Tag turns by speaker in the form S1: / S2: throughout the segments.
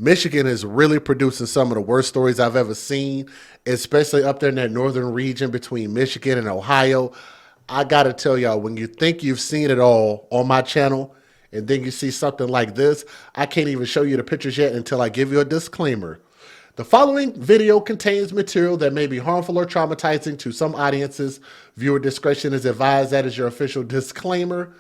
S1: Michigan is really producing some of the worst stories I've ever seen, especially up there in that northern region between Michigan and Ohio. I got to tell y'all, when you think you've seen it all on my channel, and then you see something like this, I can't even show you the pictures yet until I give you a disclaimer. The following video contains material that may be harmful or traumatizing to some audiences. Viewer discretion is advised. That is your official disclaimer.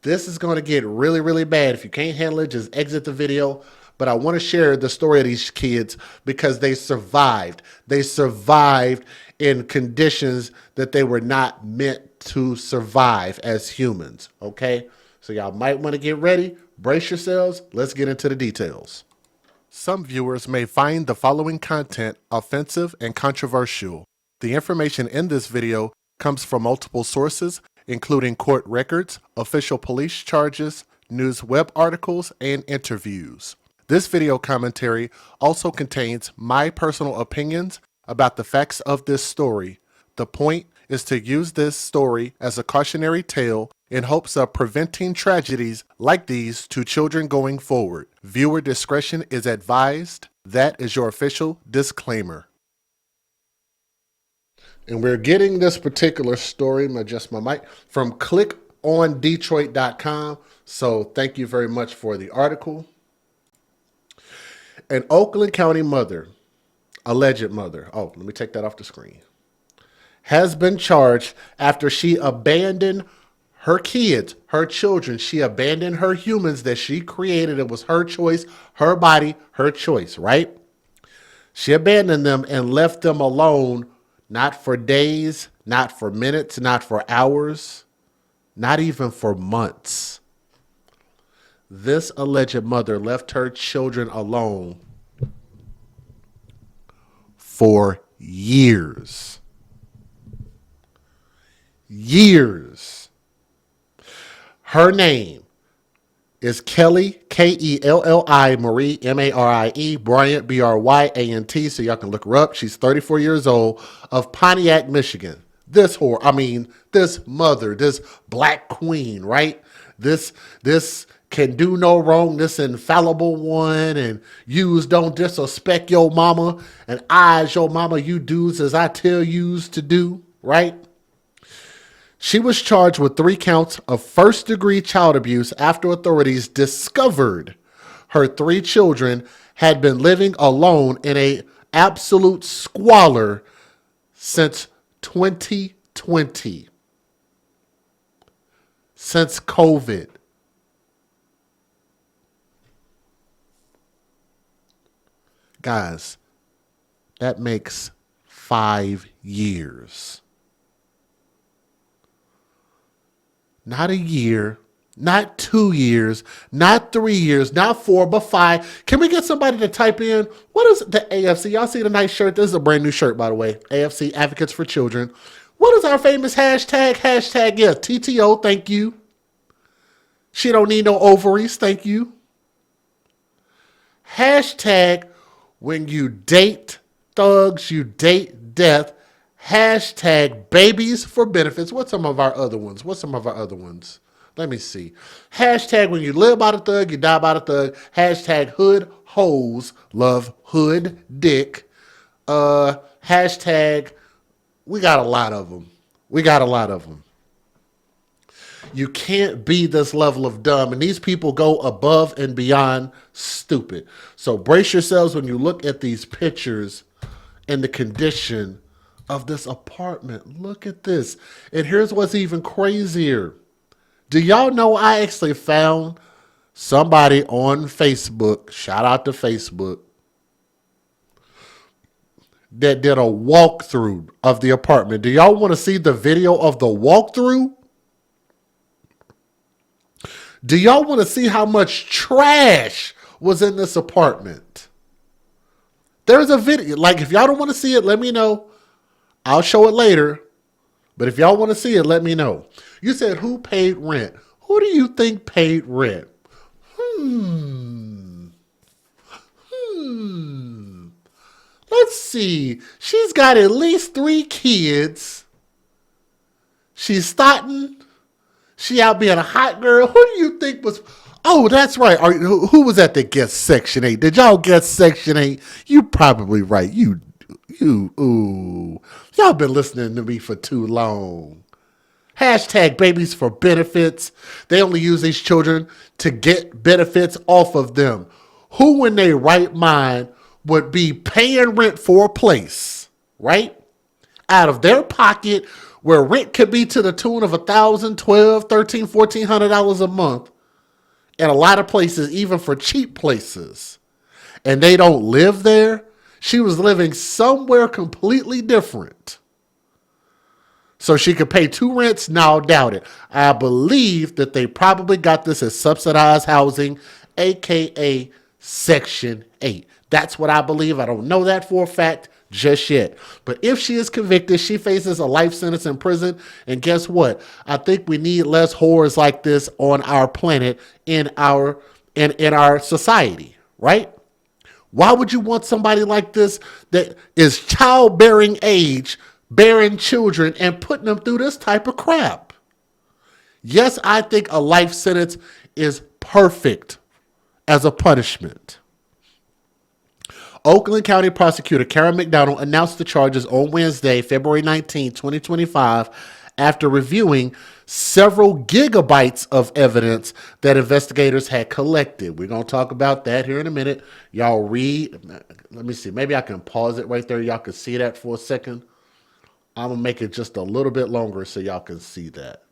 S1: This is going to get really, really bad. If you can't handle it, just exit the video. But I want to share the story of these kids because they survived. They survived in conditions that they were not meant to survive as humans, okay? So y'all might want to get ready. Brace yourselves. Let's get into the details. Some viewers may find the following content offensive and controversial. The information in this video comes from multiple sources, including court records, official police charges, news web articles, and interviews. This video commentary also contains my personal opinions about the facts of this story. The point is to use this story as a cautionary tale in hopes of preventing tragedies like these to children going forward. Viewer discretion is advised. That is your official disclaimer. And we're getting this particular story, I'm gonna adjust my mic, from clickondetroit.com. So thank you very much for the article. An Oakland County mother, alleged mother, let me take that off the screen, has been charged after she abandoned her kids, her children. She abandoned her humans that she created. It was her choice, her body, her choice, right? She abandoned them and left them alone, not for days, not for minutes, not for hours, not even for months. This alleged mother left her children alone for years. Years. Her name is Kelly, Kelli, Marie, Marie, Bryant, Bryant, so y'all can look her up. She's 34 years old, of Pontiac, Michigan. This mother, this black queen, right? This can do no wrong, this infallible one, and yous don't disrespect your mama, and I, as your mama, you do's as I tell yous to do, right? She was charged with 3 counts of first-degree child abuse after authorities discovered her 3 children had been living alone in an absolute squalor since 2020, since COVID. Guys, that makes 5 years. Not a year, not 2 years, not 3 years, not 4, but 5. Can we get somebody to type in, what is the AFC? Y'all see the nice shirt? This is a brand new shirt, by the way. AFC, Advocates for Children. What is our famous hashtag? Hashtag, yeah, TTO, thank you. She don't need no ovaries, thank you. Hashtag, when you date thugs, you date death. Hashtag babies for benefits. What's some of our other ones? Let me see. Hashtag when you live by the thug, you die by the thug. Hashtag hood hoes love hood dick. Hashtag, we got a lot of them. You can't be this level of dumb. And these people go above and beyond stupid. So brace yourselves when you look at these pictures and the condition of this apartment. Look at this. And here's what's even crazier. Do y'all know I actually found somebody on Facebook, shout out to Facebook, that did a walkthrough of the apartment. Do y'all want to see the video of the walkthrough? Do y'all want to see how much trash was in this apartment? There's a video. Like, if y'all don't want to see it, let me know. I'll show it later. But if y'all want to see it, let me know. You said, who paid rent? Who do you think paid rent? Let's see. She's got at least 3 kids. She's starting. She out being a hot girl. Who do you think was... Oh, that's right. Who was that that gets Section 8? Did y'all get Section 8? You probably right. Ooh. Y'all been listening to me for too long. Hashtag babies for benefits. They only use these children to get benefits off of them. Who in their right mind would be paying rent for a place, right? Out of their pocket where rent could be to the tune of $1,000, $1,200, $1,300, $1,400 a month. In a lot of places, even for cheap places. And they don't live there. She was living somewhere completely different. So she could pay 2 rents? No, doubt it. I believe that they probably got this as subsidized housing, aka Section 8. That's what I believe. I don't know that for a fact just yet. But if she is convicted, she faces a life sentence in prison. And guess what? I think we need less whores like this on our planet, in our society, right? Why would you want somebody like this that is childbearing age, bearing children, and putting them through this type of crap? Yes, I think a life sentence is perfect as a punishment. Oakland County Prosecutor Karen McDonald announced the charges on Wednesday, February 19, 2025, after reviewing several gigabytes of evidence that investigators had collected. We're going to talk about that here in a minute. Y'all read. Let me see. Maybe I can pause it right there. Y'all can see that for a second. I'm going to make it just a little bit longer so y'all can see that.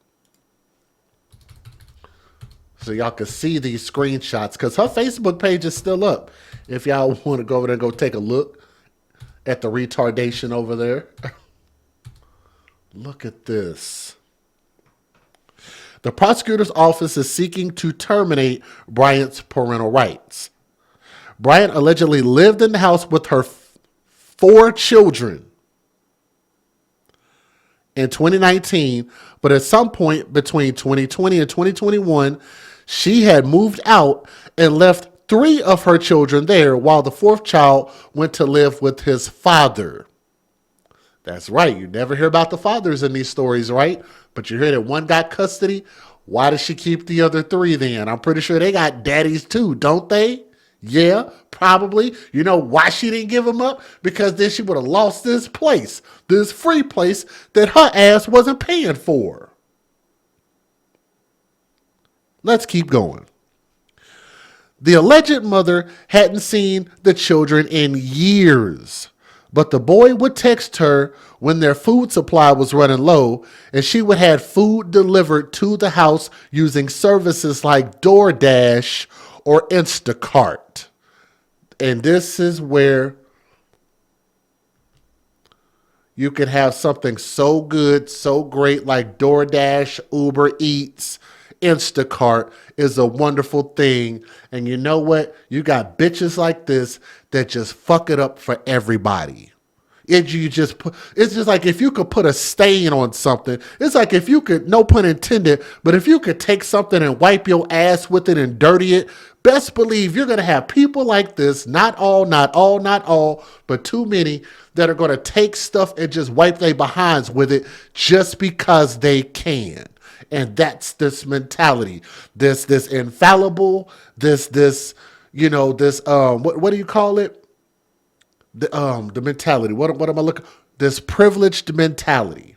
S1: So y'all can see these screenshots because her Facebook page is still up. If y'all want to go over there and go take a look at the retardation over there. Look at this. The prosecutor's office is seeking to terminate Bryant's parental rights. Bryant allegedly lived in the house with her 4 children in 2019, but at some point between 2020 and 2021, she had moved out and left 3 of her children there while the 4th child went to live with his father. That's right. You never hear about the fathers in these stories, right? But you hear that one got custody. Why does she keep the other 3 then? I'm pretty sure they got daddies too, don't they? Yeah, probably. You know why she didn't give them up? Because then she would have lost this place, this free place that her ass wasn't paying for. Let's keep going. The alleged mother hadn't seen the children in years, but the boy would text her when their food supply was running low, and she would have food delivered to the house using services like DoorDash or Instacart. And this is where you can have something so good, so great like DoorDash, Uber Eats, Instacart is a wonderful thing. And you know what? You got bitches like this that just fuck it up for everybody. It's just like if you could put a stain on something. It's like if you could, no pun intended, but if you could take something and wipe your ass with it and dirty it, best believe you're going to have people like this, not all, but too many that are going to take stuff and just wipe their behinds with it just because they can. And that's this mentality, this infallible, what do you call it? The mentality. What am I looking? This privileged mentality.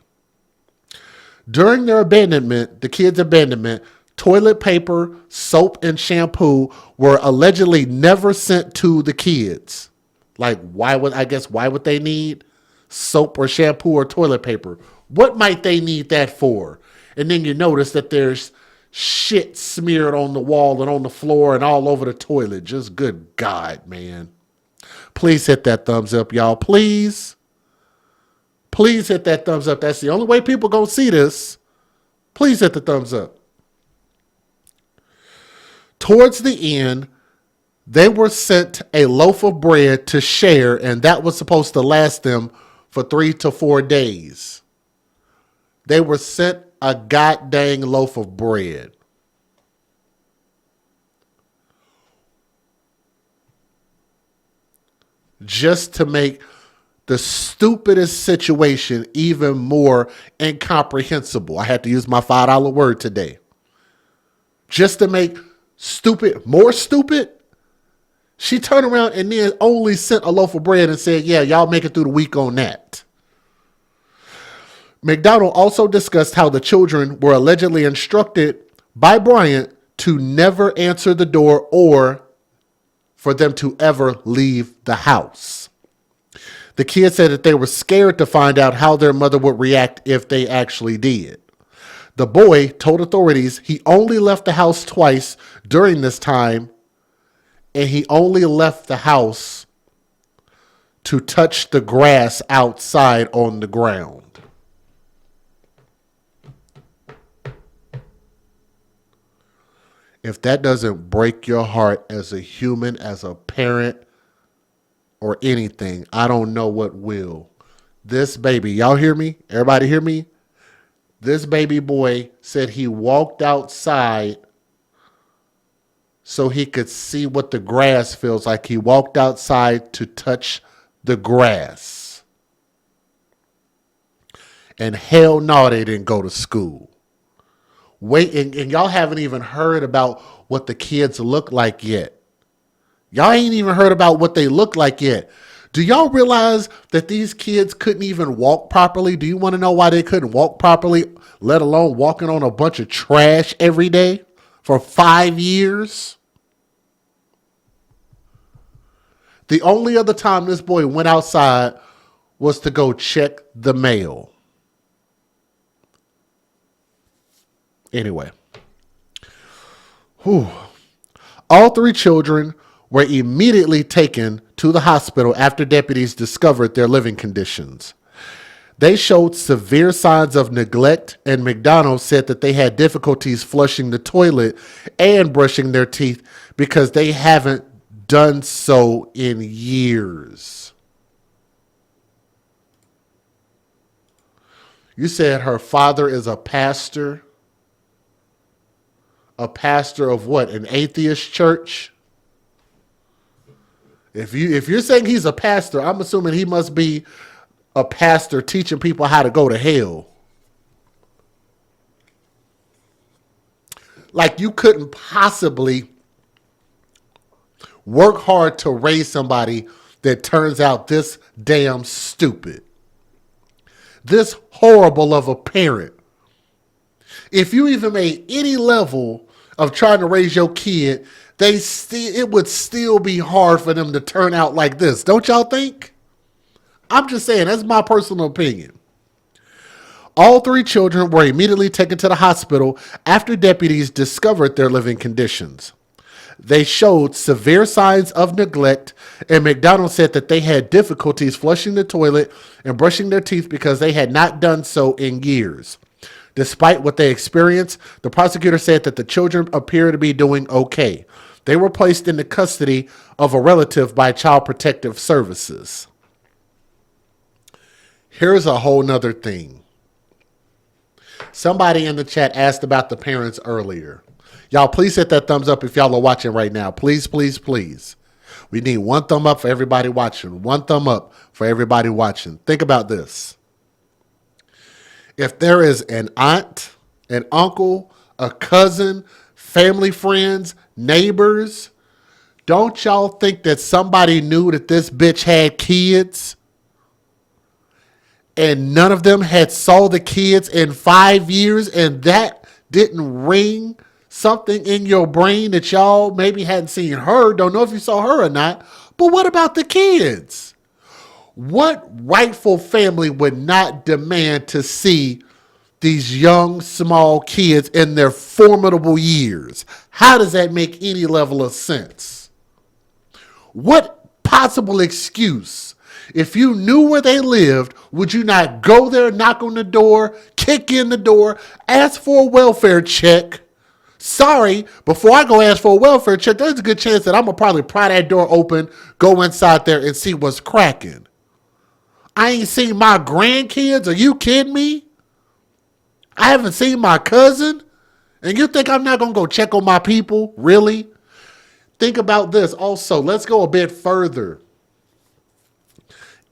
S1: During their abandonment, the kids' abandonment, toilet paper, soap, and shampoo were allegedly never sent to the kids. Like, why would they need soap or shampoo or toilet paper? What might they need that for? And then you notice that there's shit smeared on the wall and on the floor and all over the toilet. Just good God, man. Please hit that thumbs up, y'all. Please. Please hit that thumbs up. That's the only way people gonna see this. Please hit the thumbs up. Towards the end, they were sent a loaf of bread to share, and that was supposed to last them for 3 to 4 days. They were sent a goddamn loaf of bread. Just to make the stupidest situation even more incomprehensible. I had to use my $5 word today. Just to make Stupid, more stupid. She turned around and then only sent a loaf of bread and said, yeah, y'all make it through the week on that. McDonald also discussed how the children were allegedly instructed by Bryant to never answer the door or for them to ever leave the house. The kids said that they were scared to find out how their mother would react if they actually did. The boy told authorities he only left the house twice during this time, and he only left the house to touch the grass outside on the ground. If that doesn't break your heart as a human, as a parent, or anything, I don't know what will. This baby, y'all hear me? Everybody hear me? This baby boy said he walked outside so he could see what the grass feels like. He walked outside to touch the grass. And hell no, they didn't go to school. Wait, and y'all haven't even heard about what the kids look like yet. Y'all ain't even heard about what they look like yet. Do y'all realize that these kids couldn't even walk properly? Do you want to know why they couldn't walk properly, let alone walking on a bunch of trash every day for 5 years? The only other time this boy went outside was to go check the mail. Anyway. Whew. All three children were immediately taken to the hospital after deputies discovered their living conditions. They showed severe signs of neglect, and McDonald said that they had difficulties flushing the toilet and brushing their teeth because they haven't done so in years. You said her father is a pastor? A pastor of what? An atheist church? If you're saying he's a pastor, I'm assuming he must be a pastor teaching people how to go to hell. Like you couldn't possibly work hard to raise somebody that turns out this damn stupid. This horrible of a parent. If you even made any level of trying to raise your kid, it would still be hard for them to turn out like this. Don't y'all think? I'm just saying, that's my personal opinion. All three children were immediately taken to the hospital after deputies discovered their living conditions. They showed severe signs of neglect, and McDonald said that they had difficulties flushing the toilet and brushing their teeth because they had not done so in years. Despite what they experienced, the prosecutor said that the children appear to be doing okay. They were placed into custody of a relative by Child Protective Services. Here's a whole nother thing. Somebody in the chat asked about the parents earlier. Y'all, please hit that thumbs up if y'all are watching right now. Please, please, please. We need one thumb up for everybody watching. One thumb up for everybody watching. Think about this. If there is an aunt, an uncle, a cousin, family friends, neighbors, don't y'all think that somebody knew that this bitch had kids and none of them had saw the kids in 5 years and that didn't ring something in your brain that y'all maybe hadn't seen her, don't know if you saw her or not, but what about the kids? What rightful family would not demand to see these young, small kids in their formidable years? How does that make any level of sense? What possible excuse, if you knew where they lived, would you not go there, knock on the door, kick in the door, ask for a welfare check? Sorry, before I go ask for a welfare check, there's a good chance that I'm going to probably pry that door open, go inside there and see what's cracking. I ain't seen my grandkids. Are you kidding me? I haven't seen my cousin. And you think I'm not going to go check on my people? Really? Think about this also. Let's go a bit further.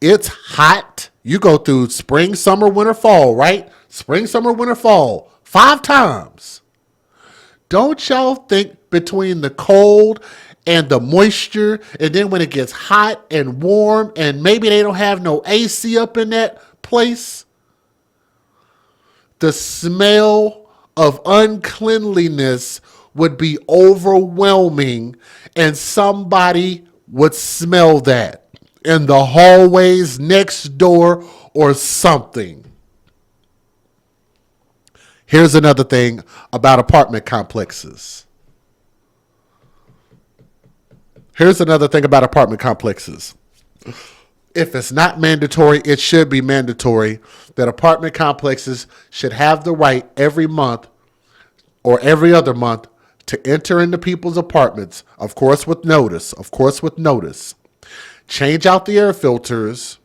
S1: It's hot. You go through spring, summer, winter, fall, right? Spring, summer, winter, fall. 5 times. Don't y'all think between the cold and the moisture, and then when it gets hot and warm, and maybe they don't have no AC up in that place, the smell of uncleanliness would be overwhelming, and somebody would smell that in the hallways next door or something. Here's another thing about apartment complexes. If it's not mandatory, it should be mandatory that apartment complexes should have the right every month or every other month to enter into people's apartments, of course with notice, change out the air filters,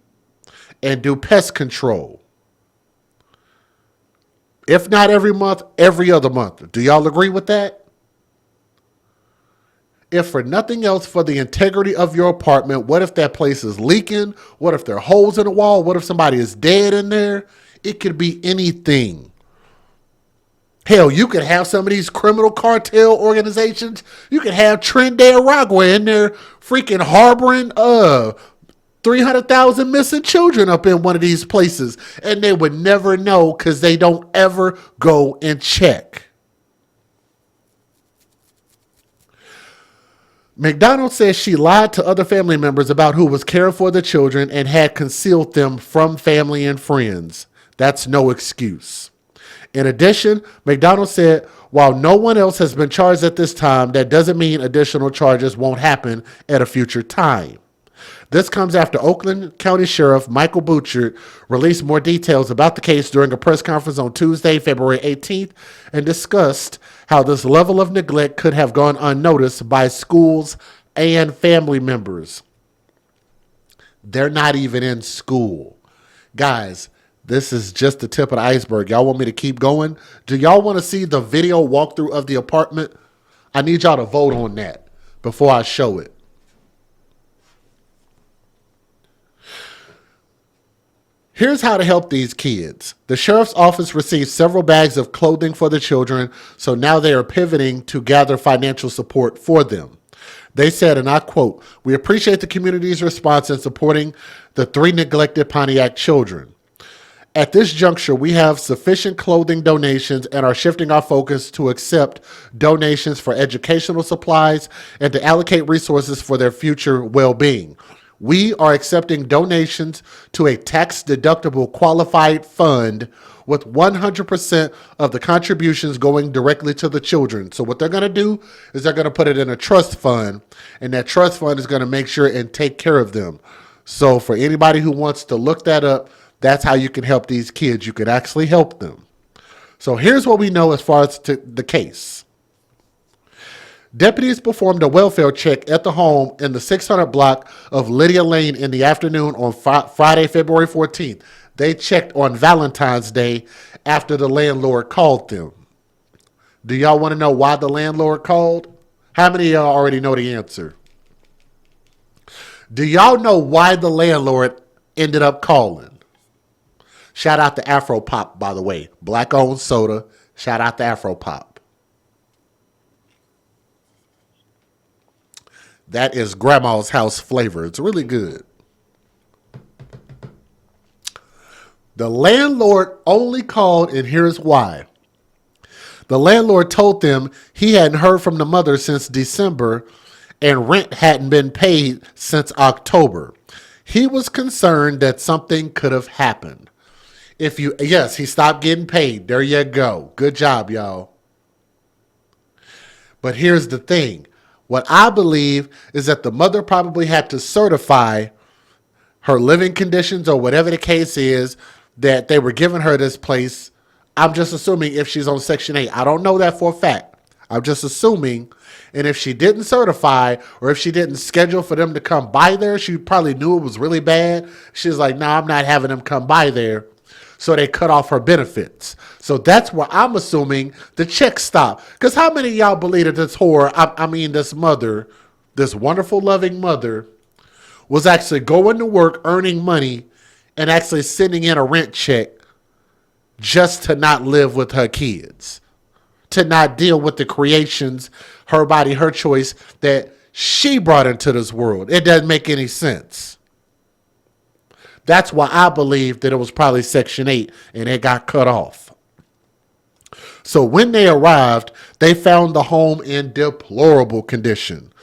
S1: and do pest control. If not every month, every other month. Do y'all agree with that? If for nothing else, for the integrity of your apartment, what if that place is leaking? What if there are holes in the wall? What if somebody is dead in there? It could be anything. Hell, you could have some of these criminal cartel organizations. You could have Trinidad Aragua in there freaking harboring 300,000 missing children up in one of these places. And they would never know because they don't ever go and check. McDonald says she lied to other family members about who was caring for the children and had concealed them from family and friends. That's no excuse. In addition, McDonald said, while no one else has been charged at this time, that doesn't mean additional charges won't happen at a future time. This comes after Oakland County Sheriff Michael Butchert released more details about the case during a press conference on Tuesday, February 18th, and discussed how this level of neglect could have gone unnoticed by schools and family members. They're not even in school. Guys, this is just the tip of the iceberg. Y'all want me to keep going? Do y'all want to see the video walkthrough of the apartment? I need y'all to vote on that before I show it. Here's how to help these kids. The sheriff's office received several bags of clothing for the children, so now they are pivoting to gather financial support for them. They said, and I quote, "We appreciate the community's response in supporting the 3 neglected Pontiac children. At this juncture, we have sufficient clothing donations and are shifting our focus to accept donations for educational supplies and to allocate resources for their future well-being. We are accepting donations to a tax-deductible qualified fund with 100% of the contributions going directly to the children." So what they're going to do is they're going to put it in a trust fund, and that trust fund is going to make sure and take care of them. So for anybody who wants to look that up, that's how you can help these kids. You can actually help them. So here's what we know as far as to the case. Deputies performed a welfare check at the home in the 600 block of Lydia Lane in the afternoon on Friday, February 14th. They checked on Valentine's Day after the landlord called them. Do y'all want to know why the landlord called? How many of y'all already know the answer? Do y'all know why the landlord ended up calling? Shout out to Afro Pop, by the way. Black-owned soda. Shout out to Afro Pop. That is Grandma's house flavor. It's really good. The landlord only called, and here's why. The landlord told them he hadn't heard from the mother since December, and rent hadn't been paid since October. He was concerned that something could have happened. Yes, he stopped getting paid. There you go. Good job, y'all. But here's the thing. What I believe is that the mother probably had to certify her living conditions or whatever the case is that they were giving her this place. I'm just assuming if she's on Section 8. I don't know that for a fact. I'm just assuming. And if she didn't certify or if she didn't schedule for them to come by there, she probably knew it was really bad. She's like, nah, I'm not having them come by there. So they cut off her benefits. So that's where I'm assuming the check stopped. Because how many of y'all believe that this whore, this mother, this wonderful, loving mother, was actually going to work, earning money, and actually sending in a rent check just to not live with her kids? to not deal with the creations, her body, her choice, that she brought into this world. It doesn't make any sense. That's why I believe that it was probably Section 8 and it got cut off. So when they arrived, they found the home in deplorable condition.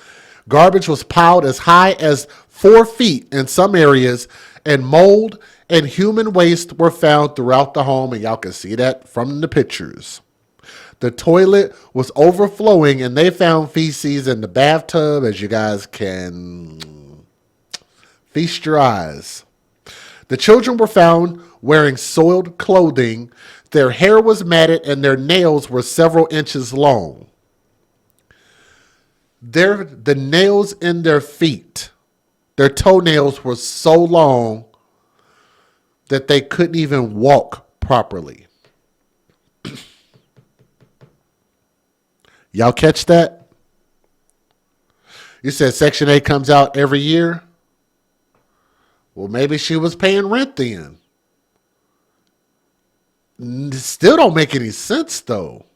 S1: Garbage was piled as high as 4 feet in some areas, and mold and human waste were found throughout the home, and y'all can see that from the pictures. The toilet was overflowing, and they found feces in the bathtub, as you guys can feast your eyes. The children were found wearing soiled clothing. Their hair was matted, and their nails were several inches long. The nails in their feet, their toenails were so long that they couldn't even walk properly. Y'all catch that? You said Section 8 comes out every year? Well, maybe she was paying rent then. Still don't make any sense, though.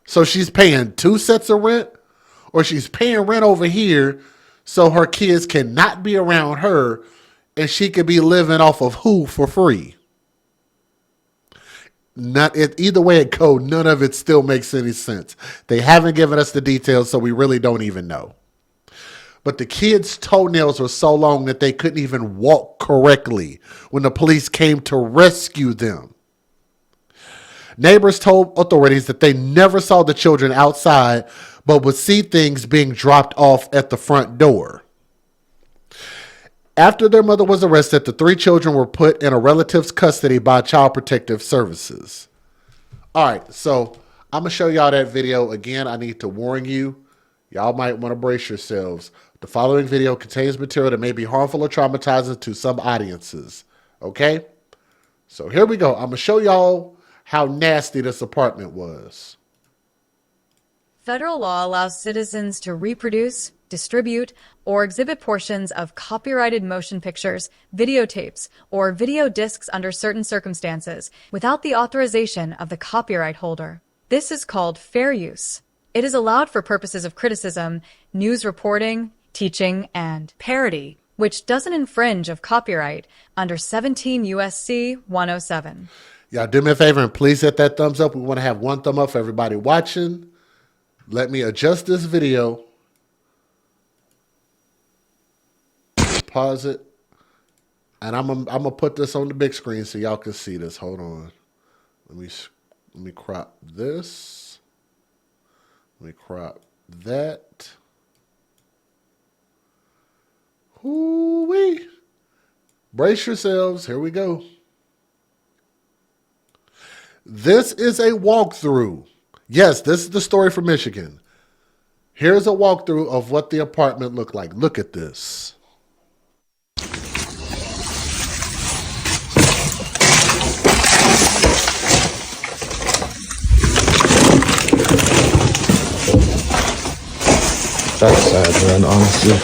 S1: So she's paying 2 sets of rent, or she's paying rent over here so her kids cannot be around her and she could be living off of who for free. Either way it goes, none of it still makes any sense. They haven't given us the details, so we really don't even know. But the kids' toenails were so long that they couldn't even walk correctly when the police came to rescue them. Neighbors told authorities that they never saw the children outside, but would see things being dropped off at the front door. After their mother was arrested, the 3 children were put in a relative's custody by Child Protective Services. All right, so I'm going to show y'all that video. Again, I need to warn you, y'all might want to brace yourselves. The following video contains material that may be harmful or traumatizing to some audiences. Okay? So here we go. I'm going to show y'all how nasty this apartment was.
S2: Federal law allows citizens to reproduce, distribute, or exhibit portions of copyrighted motion pictures, videotapes, or video discs under certain circumstances without the authorization of the copyright holder. This is called fair use. It is allowed for purposes of criticism, news reporting, teaching, and parody, which doesn't infringe of copyright under 17 U.S.C. 107.
S1: Y'all do me a favor and please hit that thumbs up. We want to have 1 thumb up for everybody watching. Let me adjust this video. Pause it. And I'm gonna put this on the big screen so y'all can see this. Hold on. Let me crop this. Let me crop that. Hoo-wee. Brace yourselves. Here we go. This is a walkthrough. Yes, this is the story from Michigan. Here's a walkthrough of what the apartment looked like. Look at this.
S3: That's sad, man, honestly.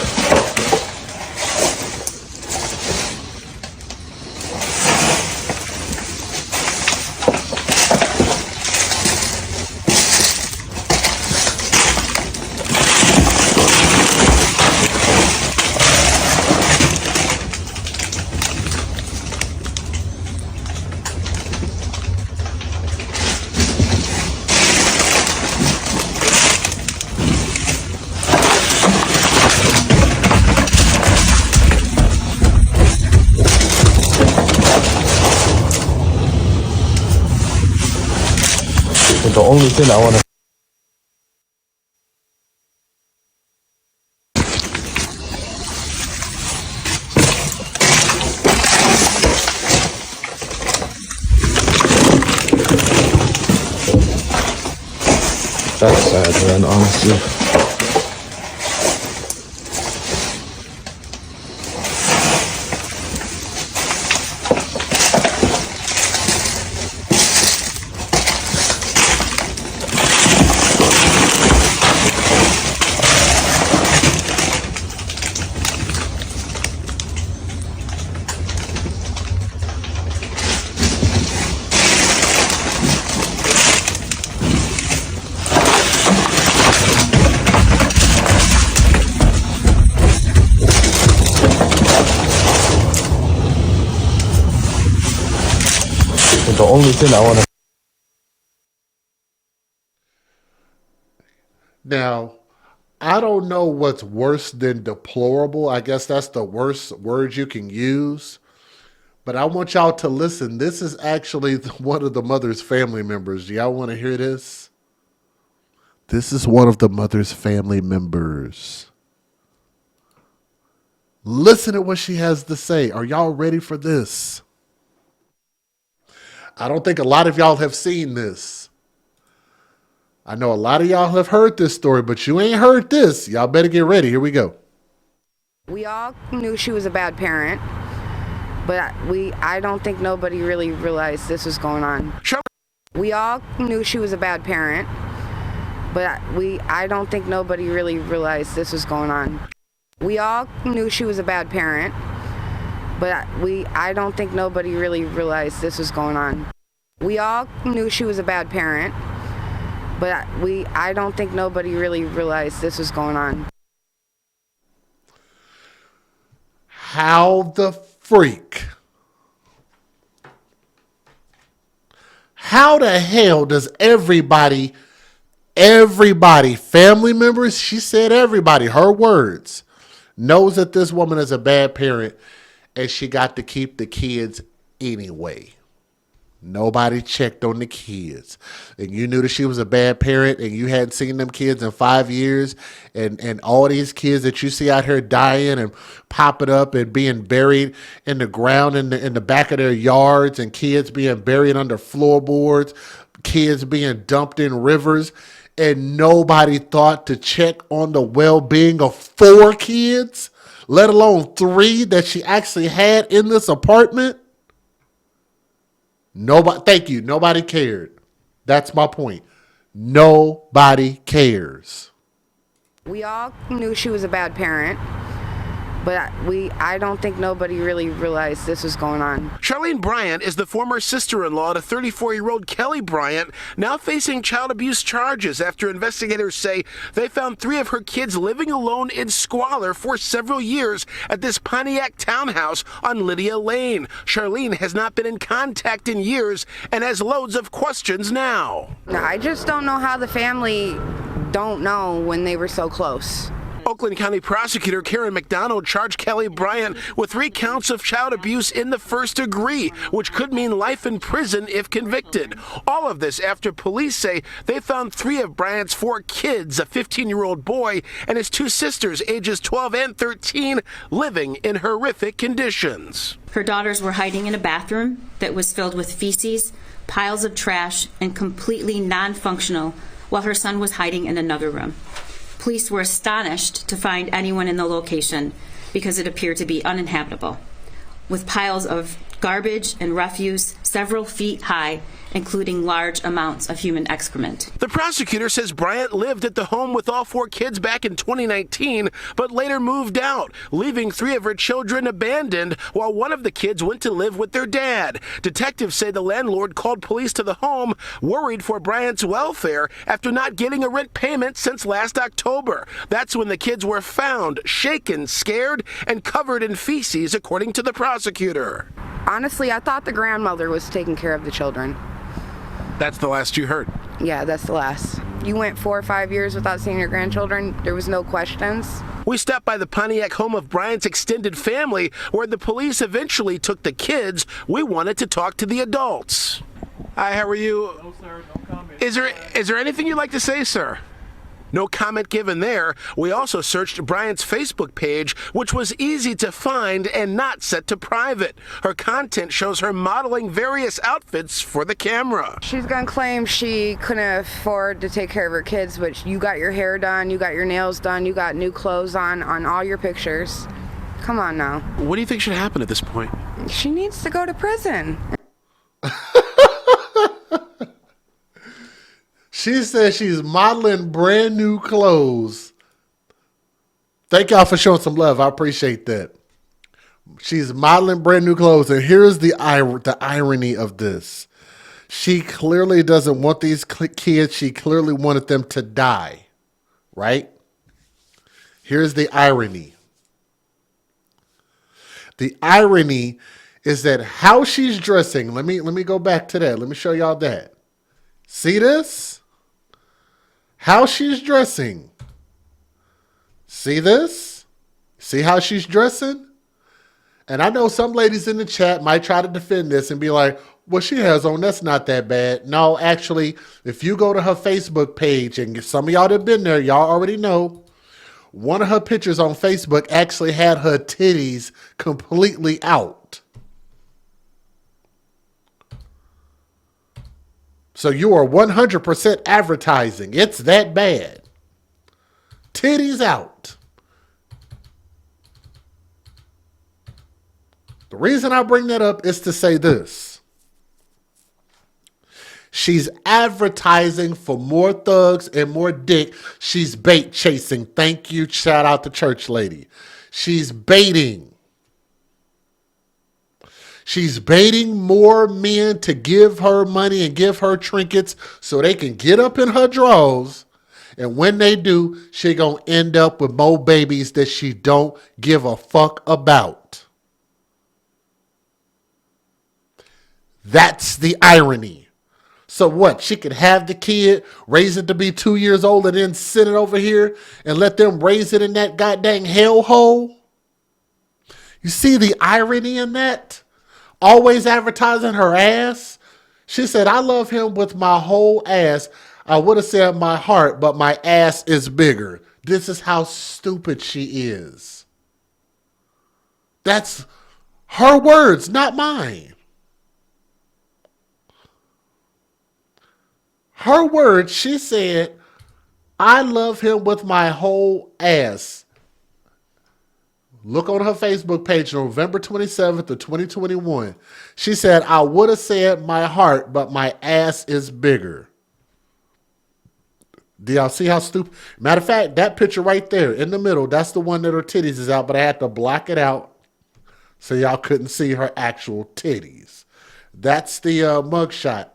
S3: The only thing I want to That's sad, man, honestly. The only thing I want to
S1: Now, I don't know what's worse than deplorable. I guess that's the worst word you can use. But I want y'all to listen. This is actually one of the mother's family members. Do y'all want to hear this? This is one of the mother's family members. Listen to what she has to say. Are y'all ready for this? I don't think a lot of y'all have seen this. I know a lot of y'all have heard this story, but you ain't heard this. Y'all better get ready. Here we go.
S4: We all knew she was a bad parent, but I don't think nobody really realized this was going on. We all knew she was a bad parent, but I don't think nobody really realized this was going on. We all knew she was a bad parent, but I don't think nobody really realized this was going on. We all knew she was a bad parent, but I don't think nobody really realized this was going on.
S1: How the freak? How the hell does everybody, family members, she said everybody, her words, knows that this woman is a bad parent and she got to keep the kids anyway? Nobody checked on the kids. And you knew that she was a bad parent and you hadn't seen them kids in 5 years. And all these kids that you see out here dying and popping up and being buried in the ground in the back of their yards, and kids being buried under floorboards, kids being dumped in rivers. And nobody thought to check on the well-being of 4 kids, let alone 3 that she actually had in this apartment. Nobody, thank you. Nobody cared. That's my point. Nobody cares.
S4: We all knew she was a bad parent, but I don't think nobody really realized this was going on.
S5: Charlene Bryant is the former sister-in-law to 34-year-old Kelly Bryant, now facing child abuse charges after investigators say they found 3 of her kids living alone in squalor for several years at this Pontiac townhouse on Lydia Lane. Charlene has not been in contact in years and has loads of questions now.
S4: I just don't know how the family don't know when they were so close.
S5: Oakland County Prosecutor Karen McDonald charged Kelly Bryant with 3 counts of child abuse in the first degree, which could mean life in prison if convicted. All of this after police say they found 3 of Bryant's 4 kids, a 15-year-old boy and his 2 sisters, ages 12 and 13, living in horrific conditions.
S6: Her daughters were hiding in a bathroom that was filled with feces, piles of trash, and completely non-functional, while her son was hiding in another room. Police were astonished to find anyone in the location because it appeared to be uninhabitable, with piles of garbage and refuse several feet high, including large amounts of human excrement.
S5: The prosecutor says Bryant lived at the home with all 4 kids back in 2019, but later moved out, leaving 3 of her children abandoned while one of the kids went to live with their dad. Detectives say the landlord called police to the home, worried for Bryant's welfare after not getting a rent payment since last October. That's when the kids were found, shaken, scared, and covered in feces, according to the prosecutor.
S4: Honestly, I thought the grandmother was taking care of the children.
S5: That's the last you heard.
S4: Yeah, that's the last. You went 4 or 5 years without seeing your grandchildren. There was no questions.
S5: We stopped by the Pontiac home of Bryant's extended family, where the police eventually took the kids. We wanted to talk to the adults. Hi, how are you?
S7: No, sir, no comment.
S5: Is there anything you'd like to say, sir? No comment given there. We also searched Bryant's Facebook page, which was easy to find and not set to private. Her content shows her modeling various outfits for the camera.
S4: She's gonna claim she couldn't afford to take care of her kids, but you got your hair done, you got your nails done, you got new clothes on all your pictures. Come on now.
S5: What do you think should happen at this point?
S4: She needs to go to prison.
S1: She says she's modeling brand new clothes. Thank y'all for showing some love. I appreciate that. She's modeling brand new clothes. And here's the irony of this. She clearly doesn't want these kids. She clearly wanted them to die. Right? Here's the irony. The irony is that how she's dressing. Let me go back to that. Let me show y'all that. See this? How she's dressing. See this? See how she's dressing? And I know some ladies in the chat might try to defend this and be like, what she has on, that's not that bad. No, actually, if you go to her Facebook page, and some of y'all that have been there, y'all already know, one of her pictures on Facebook actually had her titties completely out. So you are 100% advertising. It's that bad. Titties out. The reason I bring that up is to say this. She's advertising for more thugs and more dick. She's bait chasing. Thank you. Shout out to church lady. She's baiting. She's baiting more men to give her money and give her trinkets so they can get up in her drawers. And when they do, she gonna end up with more babies that she don't give a fuck about. That's the irony. So what? She could have the kid, raise it to be 2 years old, and then send it over here and let them raise it in that goddamn hellhole? You see the irony in that? Always advertising her ass. She said, I love him with my whole ass. I would have said my heart, but my ass is bigger. This is how stupid she is. That's her words, not mine. Her words, she said, I love him with my whole ass. Look on her Facebook page, November 27th of 2021. She said, I would have said my heart, but my ass is bigger. Do y'all see how stupid? Matter of fact, that picture right there in the middle, that's the one that her titties is out, but I had to block it out so y'all couldn't see her actual titties. That's the mugshot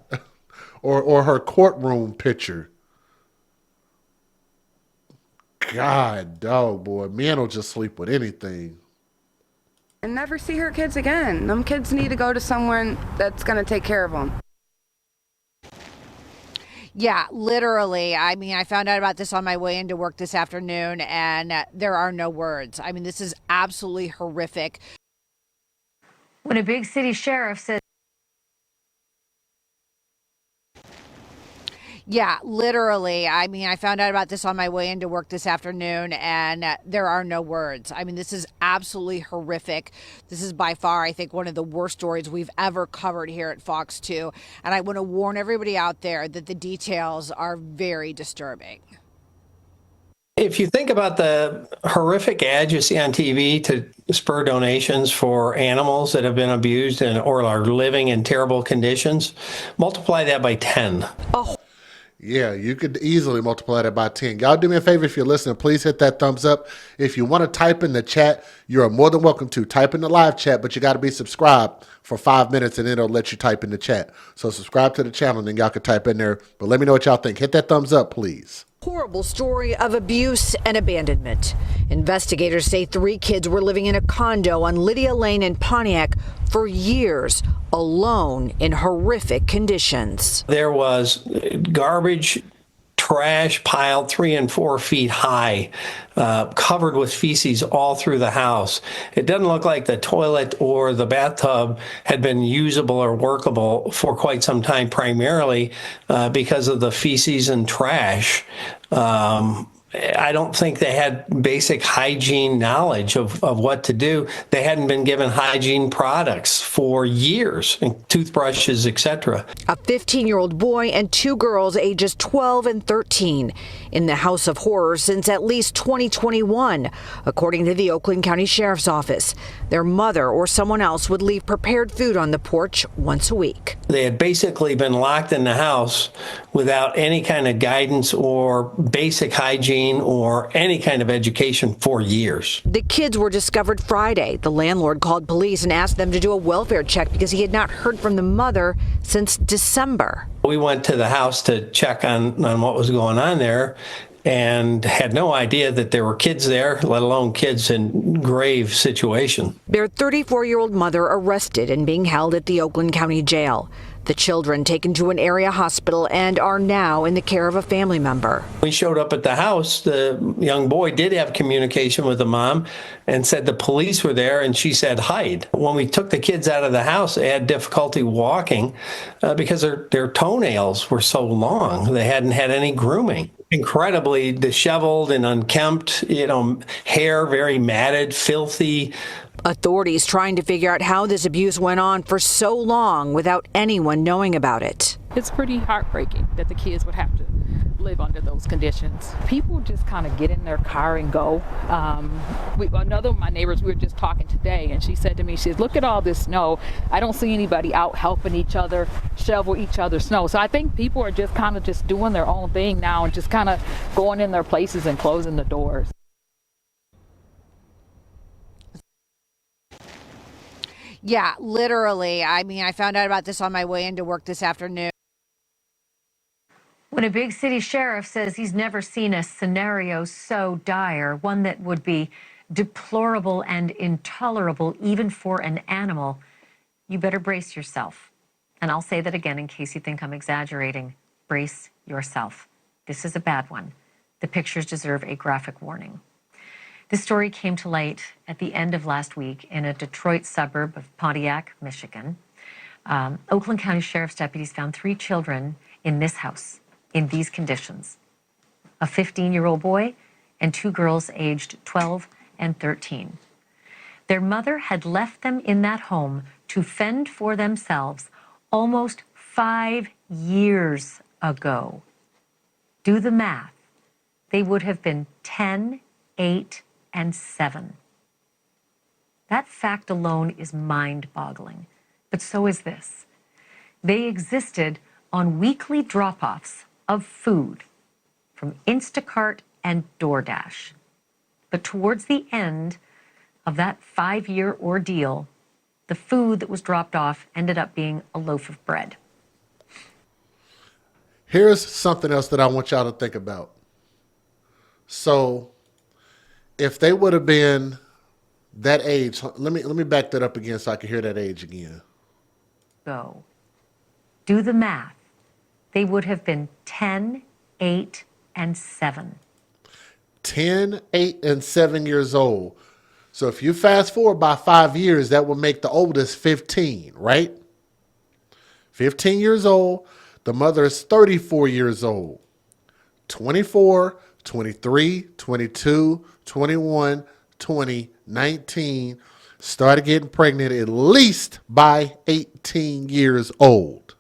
S1: or her courtroom picture. God, dog, boy. Men will just sleep with anything.
S4: And never see her kids again. Them kids need to go to someone that's going to take care of them.
S7: Yeah, literally. I mean, I found out about this on my way into work this afternoon, and there are no words. I mean, this is absolutely horrific.
S8: When a big city sheriff says,
S7: Yeah, literally. I mean, I found out about this on my way into work this afternoon, and there are no words. I mean, this is absolutely horrific. This is by far, I think, one of the worst stories we've ever covered here at Fox 2. And I want to warn everybody out there that the details are very disturbing.
S9: If you think about the horrific ads you see on TV to spur donations for animals that have been abused or are living in terrible conditions, multiply that by 10.
S7: Oh.
S1: Yeah, you could easily multiply that by 10. Y'all do me a favor if you're listening, please hit that thumbs up. If you want to type in the chat, you're more than welcome to. Type in the live chat, but you got to be subscribed for 5 minutes, and then it'll let you type in the chat. So subscribe to the channel, and then y'all can type in there. But let me know what y'all think. Hit that thumbs up, please.
S7: Horrible story of abuse and abandonment. Investigators say 3 kids were living in a condo on Lydia Lane in Pontiac for years, alone in horrific conditions.
S9: There was garbage, trash piled 3 and 4 feet high, covered with feces all through the house. It doesn't look like the toilet or the bathtub had been usable or workable for quite some time, primarily because of the feces and trash. I don't think they had basic hygiene knowledge of what to do. They hadn't been given hygiene products for years, toothbrushes, etc.
S7: A 15-year-old boy and 2 girls ages 12 and 13 in the House of Horrors since at least 2021, according to the Oakland County Sheriff's Office. Their mother or someone else would leave prepared food on the porch once a week.
S9: They had basically been locked in the house without any kind of guidance or basic hygiene or any kind of education for years.
S7: The kids were discovered Friday. The landlord called police and asked them to do a welfare check because he had not heard from the mother since December.
S9: We went to the house to check on what was going on there, and had no idea that there were kids there, let alone kids in grave situation.
S10: Their 34-year-old mother arrested and being held at the Oakland County Jail. The children taken to an area hospital and are now in the care of a family member.
S9: We showed up at the house. The young boy did have communication with the mom and said the police were there, and she said hide. When we took the kids out of the house, they had difficulty walking because their toenails were so long. They hadn't had any grooming. Incredibly disheveled and unkempt, hair very matted, filthy.
S10: Authorities trying to figure out how this abuse went on for so long without anyone knowing about it.
S11: It's pretty heartbreaking that the kids would have to live under those conditions. People just kind of get in their car and go. Another of my neighbors, we were just talking today, and she said to me, she said, look at all this snow. I don't see anybody out helping each other, shovel each other's snow. So I think people are just kind of just doing their own thing now and just kind of going in their places and closing the doors.
S7: Yeah, literally. I mean, I found out about this on my way into work this afternoon.
S8: When a big city sheriff says he's never seen a scenario so dire, one that would be deplorable and intolerable even for an animal, you better brace yourself. And I'll say that again in case you think I'm exaggerating. Brace yourself. This is a bad one. The pictures deserve a graphic warning. This story came to light at the end of last week in a Detroit suburb of Pontiac, Michigan. Oakland County Sheriff's deputies found 3 children in this house in these conditions: a 15-year-old boy and 2 girls aged 12 and 13. Their mother had left them in that home to fend for themselves almost 5 years ago. Do the math. They would have been 10, 8, and 7. That fact alone is mind-boggling, but so is this. They existed on weekly drop-offs of food from Instacart and DoorDash. But towards the end of that 5-year ordeal, the food that was dropped off ended up being a loaf of bread.
S1: Here's something else that I want y'all to think about. So if they would have been that age, let me back that up again so I can hear that age again.
S8: Go. Do the math. They would have been 10, 8, and 7.
S1: 10, 8, and 7 years old. So if you fast forward by 5 years, that would make the oldest 15, right? 15 years old. The mother is 34 years old. 24, 23, 22, 21, 20, 19. Started getting pregnant at least by 18 years old.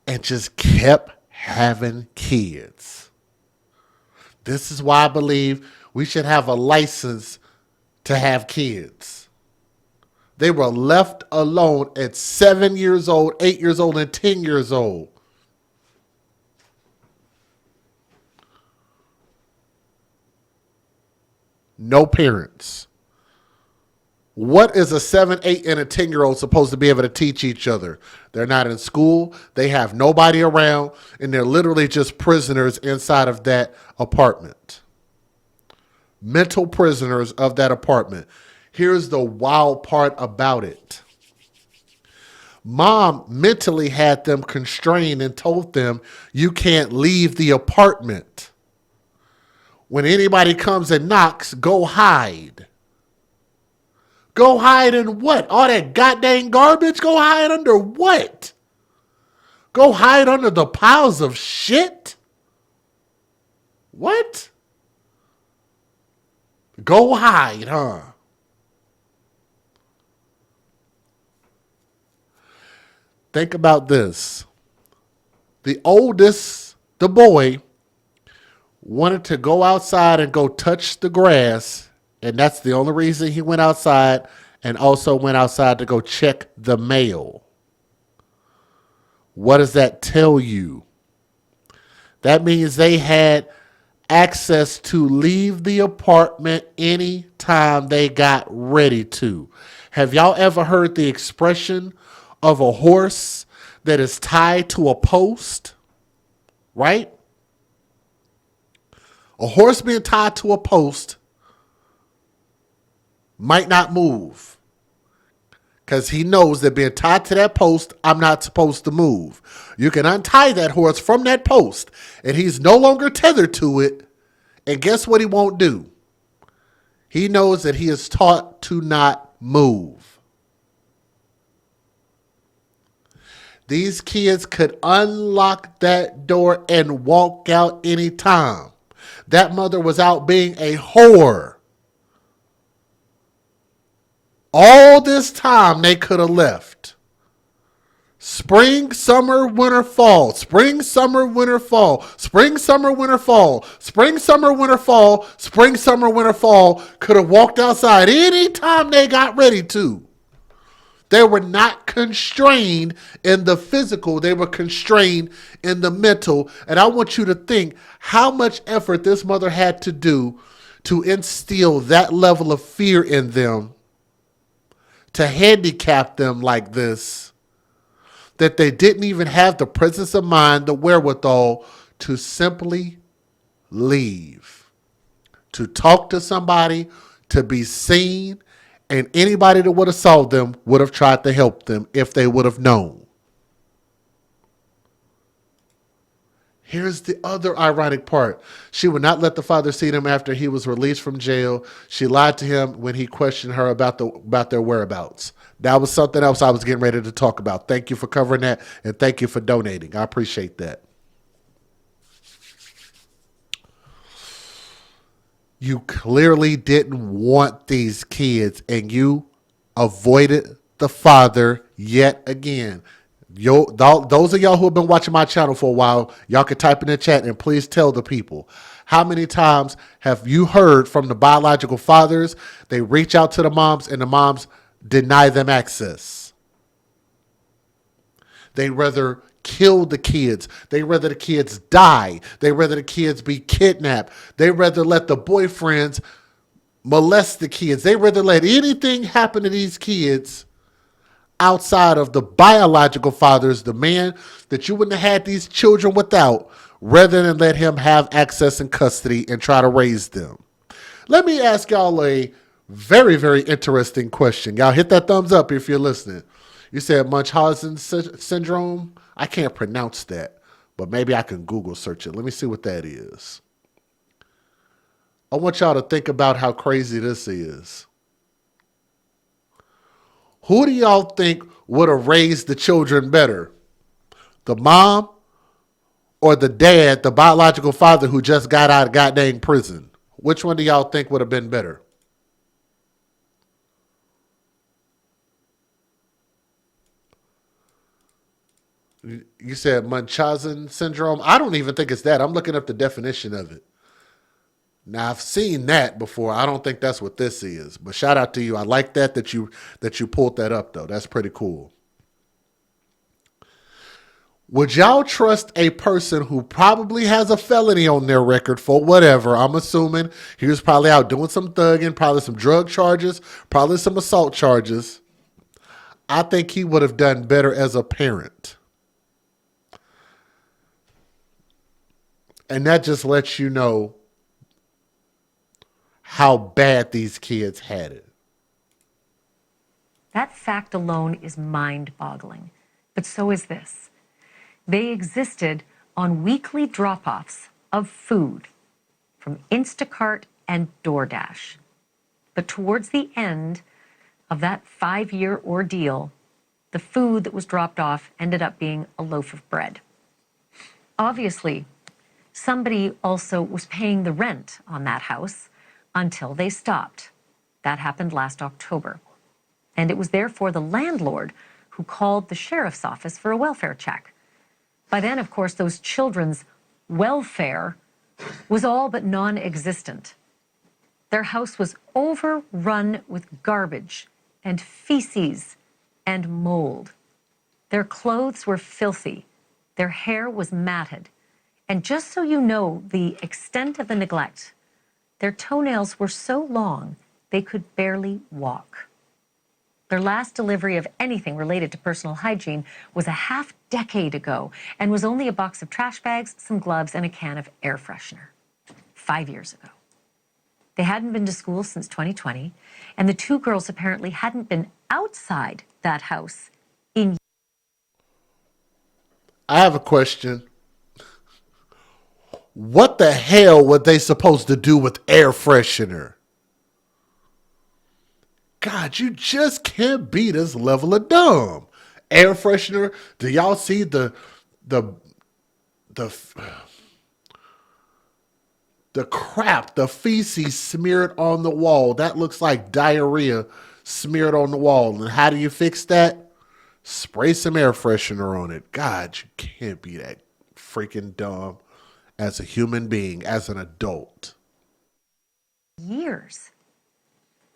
S1: And just kept having kids. This is why I believe we should have a license to have kids. They were left alone at 7 years old, 8 years old, and 10 years old. No parents. What is a 7, 8, and a 10-year-old supposed to be able to teach each other? They're not in school. They have nobody around, and they're literally just prisoners inside of that apartment. Mental prisoners of that apartment. Here's the wild part about it. Mom mentally had them constrained and told them, you can't leave the apartment. When anybody comes and knocks, go hide. Go hide in what? All that goddamn garbage? Go hide under what? Go hide under the piles of shit? What? Go hide, huh? Think about this. The oldest, the boy, wanted to go outside and go touch the grass. And that's the only reason he went outside, and also went outside to go check the mail. What does that tell you? That means they had access to leave the apartment anytime they got ready to. Have y'all ever heard the expression of a horse that is tied to a post? right? A horse being tied to a post might not move because he knows that being tied to that post, I'm not supposed to move. You can untie that horse from that post and he's no longer tethered to it. And guess what he won't do? He knows that he is taught to not move. These kids could unlock that door and walk out anytime. That mother was out being a whore. All this time they could have left. Spring, summer, winter, fall. Spring, summer, winter, fall. Spring, summer, winter, fall. Spring, summer, winter, fall. Spring, summer, winter, fall. Could have walked outside anytime they got ready to. They were not constrained in the physical. They were constrained in the mental. And I want you to think how much effort this mother had to do to instill that level of fear in them, to handicap them like this, that they didn't even have the presence of mind, the wherewithal to simply leave, to talk to somebody, to be seen, and anybody that would have saw them would have tried to help them if they would have known. Here's the other ironic part. She would not let the father see them after he was released from jail. She lied to him when he questioned her about their whereabouts. That was something else I was getting ready to talk about. Thank you for covering that, and thank you for donating. I appreciate that. You clearly didn't want these kids, and you avoided the father yet again. Those of y'all who have been watching my channel for a while, y'all can type in the chat and please tell the people. How many times have you heard from the biological fathers? They reach out to the moms and the moms deny them access. They rather kill the kids. They rather the kids die. They rather the kids be kidnapped. They rather let the boyfriends molest the kids. They rather let anything happen to these kids outside of the biological fathers, the man that you wouldn't have had these children without, rather than let him have access and custody and try to raise them. Let me ask y'all a very, very interesting question. Y'all hit that thumbs up if you're listening. You said Munchausen syndrome. I can't pronounce that, but maybe I can Google search it. Let me see what that is. I want y'all to think about how crazy this is. Who do y'all think would have raised the children better? The mom or the dad, the biological father who just got out of goddamn prison? Which one do y'all think would have been better? You said Munchausen syndrome. I don't even think it's that. I'm looking up the definition of it. Now I've seen that before. I don't think that's what this is. But shout out to you. I like that you pulled that up though. That's pretty cool. Would y'all trust a person who probably has a felony on their record for whatever? I'm assuming he was probably out doing some thugging, probably some drug charges, probably some assault charges. I think he would have done better as a parent. And that just lets you know how bad these kids had it.
S8: That fact alone is mind-boggling. But so is this. They existed on weekly drop-offs of food from Instacart and DoorDash. But towards the end of that 5-year ordeal, the food that was dropped off ended up being a loaf of bread. Obviously, somebody also was paying the rent on that house until they stopped. That happened last October. And it was therefore the landlord who called the sheriff's office for a welfare check. By then, of course, those children's welfare was all but non-existent. Their house was overrun with garbage and feces and mold. Their clothes were filthy. Their hair was matted. And just so you know the extent of the neglect, their toenails were so long they could barely walk. Their last delivery of anything related to personal hygiene was a half-decade ago and was only a box of trash bags, some gloves, and a can of air freshener. 5 years ago. They hadn't been to school since 2020, and the two girls apparently hadn't been outside that house in.
S1: I have a question. What the hell were they supposed to do with air freshener? God, you just can't be this level of dumb. Air freshener. Do y'all see the crap, the feces smeared on the wall? That looks like diarrhea smeared on the wall. And how do you fix that? Spray some air freshener on it. God, you can't be that freaking dumb as a human being, as an adult.
S8: Years.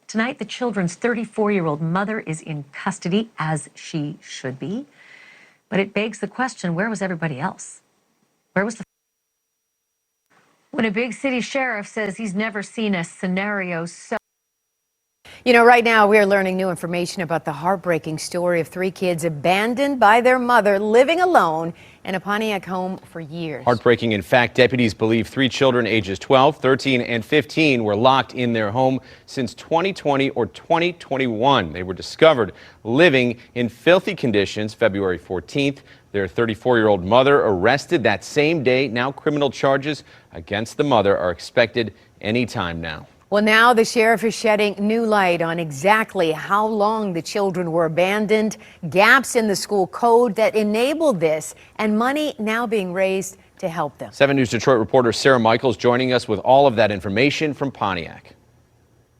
S8: Tonight, the children's 34-year-old mother is in custody, as she should be. But it begs the question, where was everybody else? Where was the... When a big city sheriff says he's never seen a scenario so...
S12: You know, right now we are learning new information about the heartbreaking story of 3 kids abandoned by their mother, living alone in a Pontiac home for years.
S13: Heartbreaking. In fact, deputies believe 3 children ages 12, 13, and 15 were locked in their home since 2020 or 2021. They were discovered living in filthy conditions February 14th. Their 34-year-old mother arrested that same day. Now criminal charges against the mother are expected anytime now.
S12: Well, now the sheriff is shedding new light on exactly how long the children were abandoned, gaps in the school code that enabled this, and money now being raised to help them.
S13: 7 News Detroit reporter Sarah Michaels joining us with all of that information from Pontiac.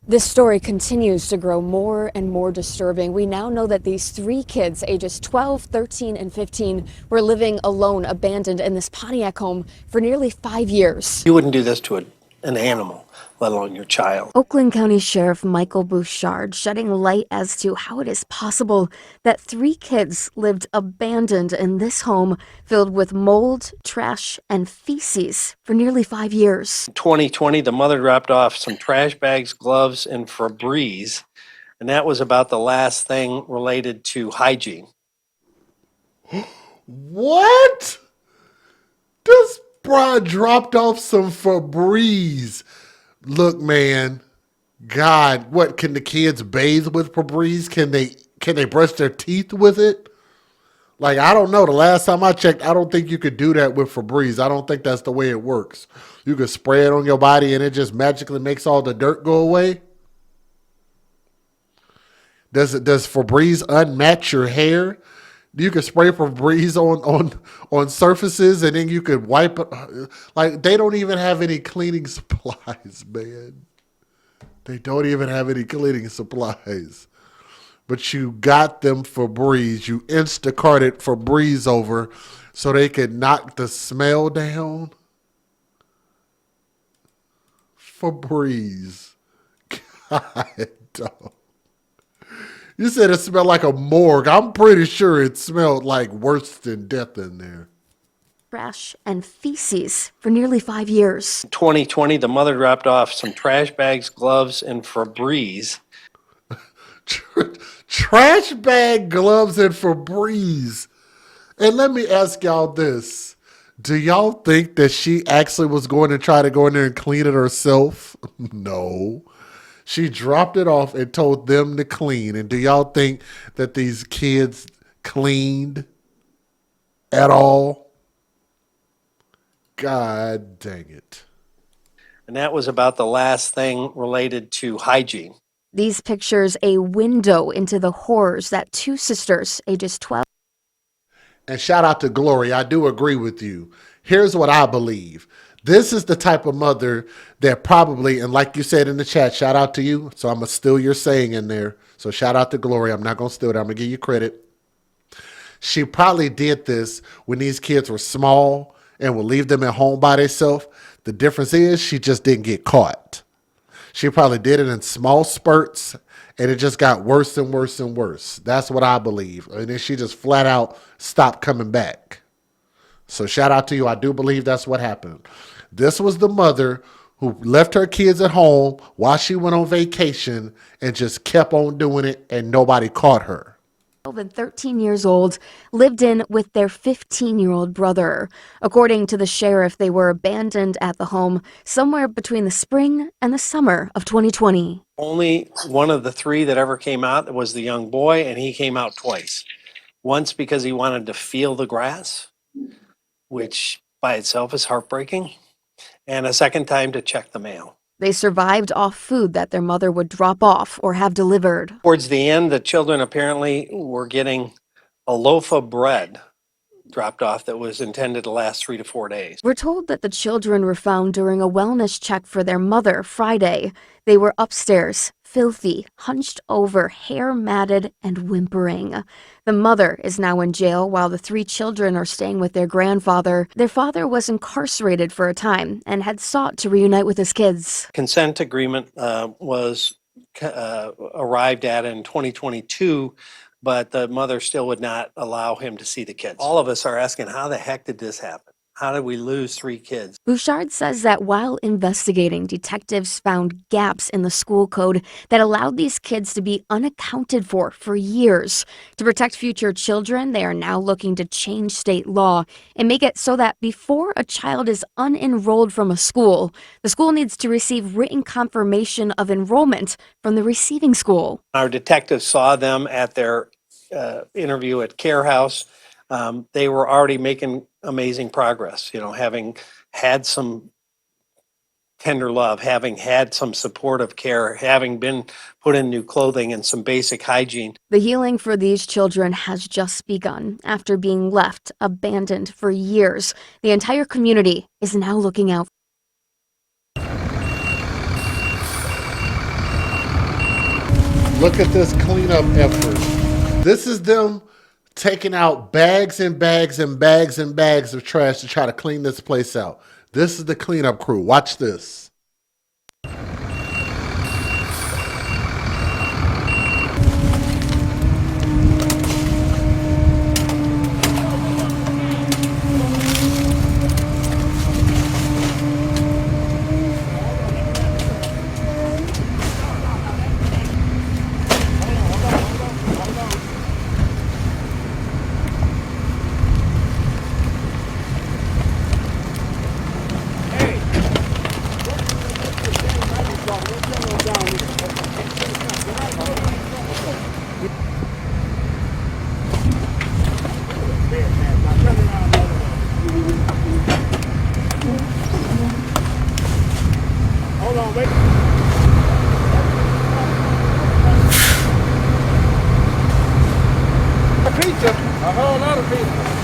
S14: This story continues to grow more and more disturbing. We now know that these 3 kids, ages 12, 13, and 15, were living alone, abandoned in this Pontiac home for nearly 5 years.
S15: You wouldn't do this to an animal, let alone your child.
S14: Oakland County Sheriff Michael Bouchard shedding light as to how it is possible that 3 kids lived abandoned in this home filled with mold, trash, and feces for nearly 5 years.
S15: In 2020, the mother dropped off some trash bags, gloves, and Febreze, and that was about the last thing related to hygiene.
S1: What? This bra dropped off some Febreze. Look, man, God, what, can the kids bathe with Febreze? Can they brush their teeth with it? Like, I don't know. The last time I checked, I don't think you could do that with Febreze. I don't think that's the way it works. You could spray it on your body and it just magically makes all the dirt go away. Does Febreze unmatch your hair? You could spray Febreze on surfaces and then you could wipe it. Like, they don't even have any cleaning supplies, man. They don't even have any cleaning supplies. But you got them Febreze. You Instacarted Febreze over so they could knock the smell down. Febreze. God, dog. You said it smelled like a morgue. I'm pretty sure it smelled like worse than death in there.
S14: Trash and feces for nearly 5 years.
S15: In 2020, the mother dropped off some trash bags, gloves, and Febreze.
S1: Trash bag, gloves, and Febreze. And let me ask y'all this. Do y'all think that she actually was going to try to go in there and clean it herself? No. She dropped it off and told them to clean. And do y'all think that these kids cleaned at all? God dang it.
S15: And that was about the last thing related to hygiene.
S14: These pictures a window into the horrors that 2 sisters, ages 12.
S1: And shout out to Glory. I do agree with you. Here's what I believe. This is the type of mother that probably, and like you said in the chat, shout out to you. So I'm going to steal your saying in there. So shout out to Glory. I'm not going to steal it. I'm going to give you credit. She probably did this when these kids were small and would leave them at home by themselves. The difference is she just didn't get caught. She probably did it in small spurts and it just got worse and worse and worse. That's what I believe. And then she just flat out stopped coming back. So shout out to you. I do believe that's what happened. This was the mother who left her kids at home while she went on vacation and just kept on doing it and nobody caught her.
S14: 12 and 13 years old lived in with their 15-year-old brother. According to the sheriff, they were abandoned at the home somewhere between the spring and the summer of 2020.
S15: Only one of the three that ever came out was the young boy, and he came out twice. Once because he wanted to feel the grass, which by itself is heartbreaking, and a second time to check the mail.
S14: They survived off food that their mother would drop off or have delivered.
S15: Towards the end, the children apparently were getting a loaf of bread dropped off that was intended to last 3 to 4 days.
S14: We're told that the children were found during a wellness check for their mother Friday. They were upstairs, filthy, hunched over, hair matted, and whimpering. The mother is now in jail while the 3 children are staying with their grandfather. Their father was incarcerated for a time and had sought to reunite with his kids.
S15: Consent agreement was arrived at in 2022, but the mother still would not allow him to see the kids. All of us are asking, how the heck did this happen? How did we lose 3 kids?
S14: Bouchard says that while investigating, detectives found gaps in the school code that allowed these kids to be unaccounted for years. To protect future children, they are now looking to change state law and make it so that before a child is unenrolled from a school, the school needs to receive written confirmation of enrollment from the receiving school.
S15: Our detectives saw them at their interview at Care House. They were already making amazing progress, having had some tender love, having had some supportive care, having been put in new clothing and some basic hygiene.
S14: The healing for these children has just begun after being left abandoned for years. The entire community is now looking out.
S1: Look at this cleanup effort. This is them taking out bags and bags and bags and bags of trash to try to clean this place out. This is the cleanup crew. Watch this.
S16: A whole lot of people.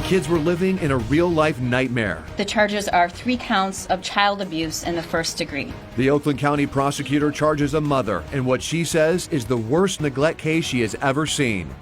S17: Kids were living in a real-life nightmare.
S6: The charges are 3 counts of child abuse in the first degree.
S17: The Oakland County prosecutor charges a mother in what she says is the worst neglect case she has ever seen.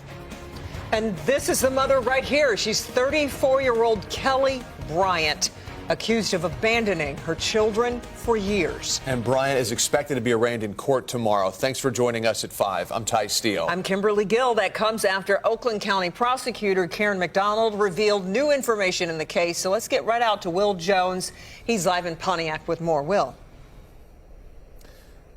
S18: And this is the mother right here. She's 34-year-old Kelly Bryant, accused of abandoning her children for years.
S19: And Bryant is expected to be arraigned in court tomorrow. Thanks for joining us at 5. I'm Ty Steele.
S18: I'm Kimberly Gill. That comes after Oakland County prosecutor Karen McDonald revealed new information in the case. So let's get right out to Will Jones. He's live in Pontiac with more. Will.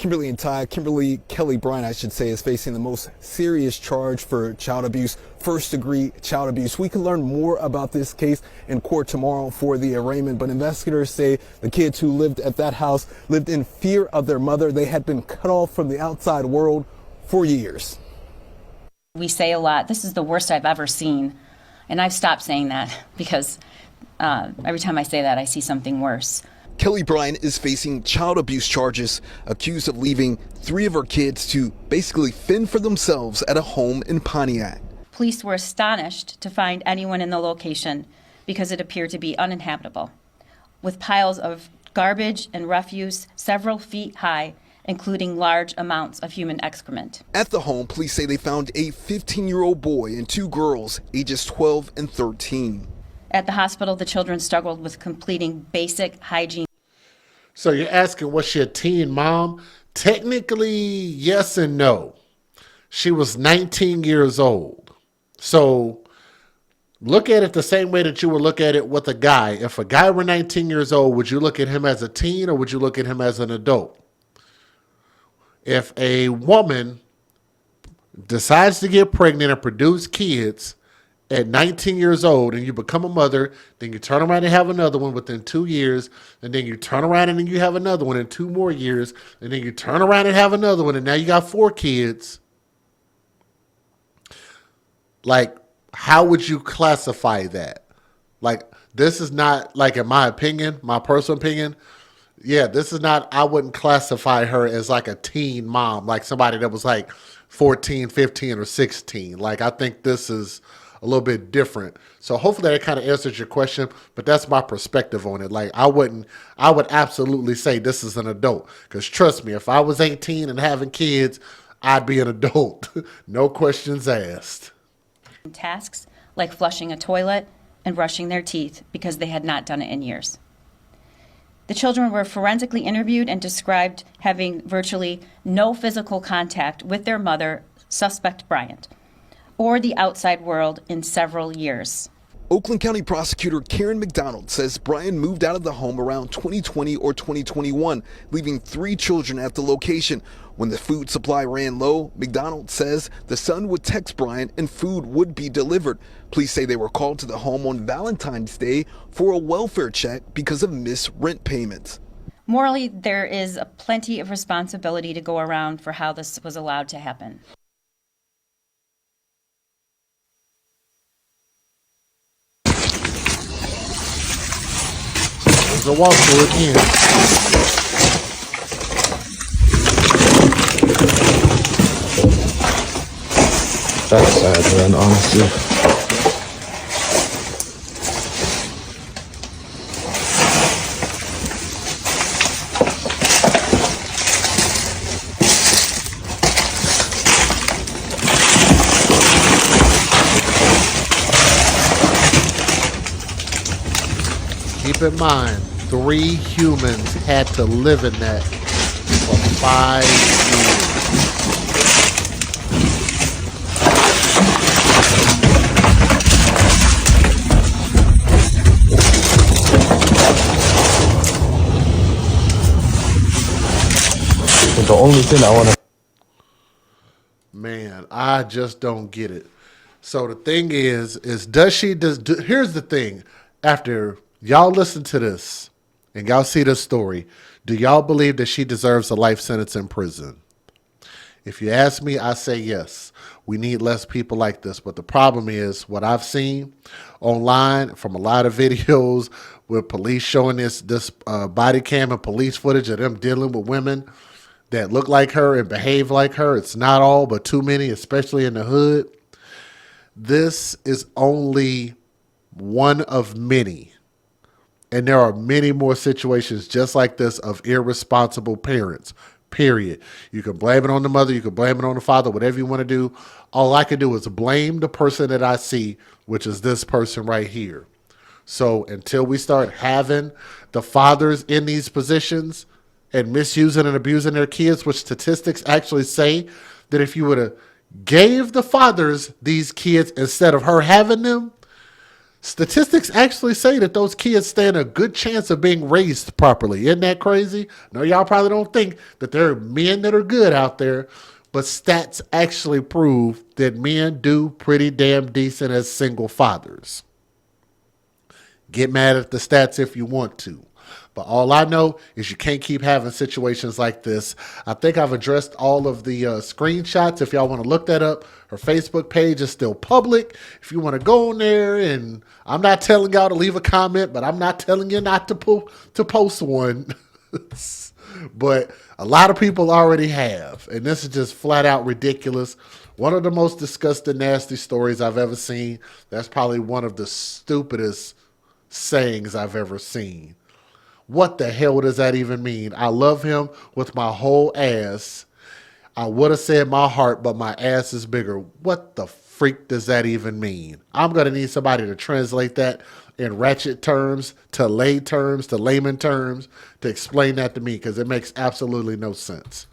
S20: Kimberly Kelly Bryant, I should say, is facing the most serious charge for child abuse, first-degree child abuse. We can learn more about this case in court tomorrow for the arraignment, but investigators say the kids who lived at that house lived in fear of their mother. They had been cut off from the outside world for years.
S6: We say a lot, this is the worst I've ever seen. And I've stopped saying that because every time I say that, I see something worse.
S20: Kelly Bryant is facing child abuse charges, accused of leaving 3 of her kids to basically fend for themselves at a home in Pontiac.
S6: Police were astonished to find anyone in the location because it appeared to be uninhabitable, with piles of garbage and refuse several feet high, including large amounts of human excrement.
S20: At the home, police say they found a 15-year-old boy and 2 girls, ages 12 and 13.
S6: At the hospital, the children struggled with completing basic hygiene.
S1: So you're asking, was she a teen mom? Technically, yes and no. She was 19 years old. So look at it the same way that you would look at it with a guy. If a guy were 19 years old, would you look at him as a teen or would you look at him as an adult? If a woman decides to get pregnant and produce kids at 19 years old and you become a mother, then you turn around and have another one within 2 years, and then you turn around and then you have another one in 2 more years, and then you turn around and have another one, and now you got 4 kids. Like, how would you classify that? Like, this is not, like, in my opinion, my personal opinion, yeah, this is not, I wouldn't classify her as like a teen mom, like somebody that was like 14, 15, or 16. Like, I think this is a little bit different. So hopefully that kind of answers your question, but that's my perspective on it. Like, I would absolutely say this is an adult, because trust me, if I was 18 and having kids, I'd be an adult. No questions asked.
S6: Tasks like flushing a toilet and brushing their teeth because they had not done it in years. The children were forensically interviewed and described having virtually no physical contact with their mother, suspect Bryant, or the outside world in several years.
S20: Oakland County Prosecutor Karen McDonald says Bryant moved out of the home around 2020 or 2021, leaving 3 children at the location. When the food supply ran low, McDonald says the son would text Bryant and food would be delivered. Police say they were called to the home on Valentine's Day for a welfare check because of missed rent payments.
S6: Morally, there is plenty of responsibility to go around for how this was allowed to happen.
S1: There's a walkthrough again.
S3: That's sad, man, honestly.
S1: Keep in mind, 3 humans had to live in that for 5 years.
S3: The only thing I want to...
S1: Man, I just don't get it. So the thing is here's the thing. After y'all listen to this and y'all see this story, do y'all believe that she deserves a life sentence in prison? If you ask me, I say yes. We need less people like this. But the problem is what I've seen online from a lot of videos with police showing this body cam and police footage of them dealing with women that look like her and behave like her. It's not all, but too many, especially in the hood. This is only one of many. And there are many more situations just like this of irresponsible parents, period. You can blame it on the mother. You can blame it on the father, whatever you want to do. All I can do is blame the person that I see, which is this person right here. So until we start having the fathers in these positions and misusing and abusing their kids, which statistics actually say that if you would have gave the fathers these kids instead of her having them, Statistics actually say that those kids stand a good chance of being raised properly. Isn't that crazy? No, y'all probably don't think that there are men that are good out there, but stats actually prove that men do pretty damn decent as single fathers. Get mad at the stats if you want to. But all I know is you can't keep having situations like this. I think I've addressed all of the screenshots. If y'all want to look that up, her Facebook page is still public. If you want to go on there, and I'm not telling y'all to leave a comment, but I'm not telling you not to post one. But a lot of people already have. And this is just flat out ridiculous. One of the most disgusting, nasty stories I've ever seen. That's probably one of the stupidest sayings I've ever seen. What the hell does that even mean? I love him with my whole ass. I would have said my heart, but my ass is bigger. What the freak does that even mean? I'm going to need somebody to translate that in ratchet terms, to layman terms, to explain that to me, because it makes absolutely no sense.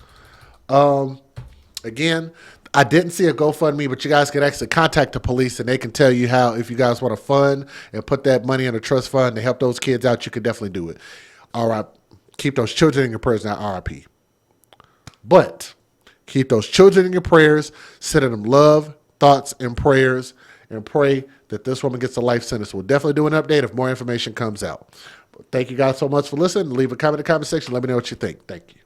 S1: Again, I didn't see a GoFundMe, but you guys can actually contact the police and they can tell you how, if you guys want to fund and put that money in a trust fund to help those kids out, you can definitely do it. All right. Keep those children in your prayers, not RIP. But keep those children in your prayers, sending them love, thoughts, and prayers, and pray that this woman gets a life sentence. We'll definitely do an update if more information comes out. But thank you guys so much for listening. Leave a comment in the comment section. Let me know what you think. Thank you.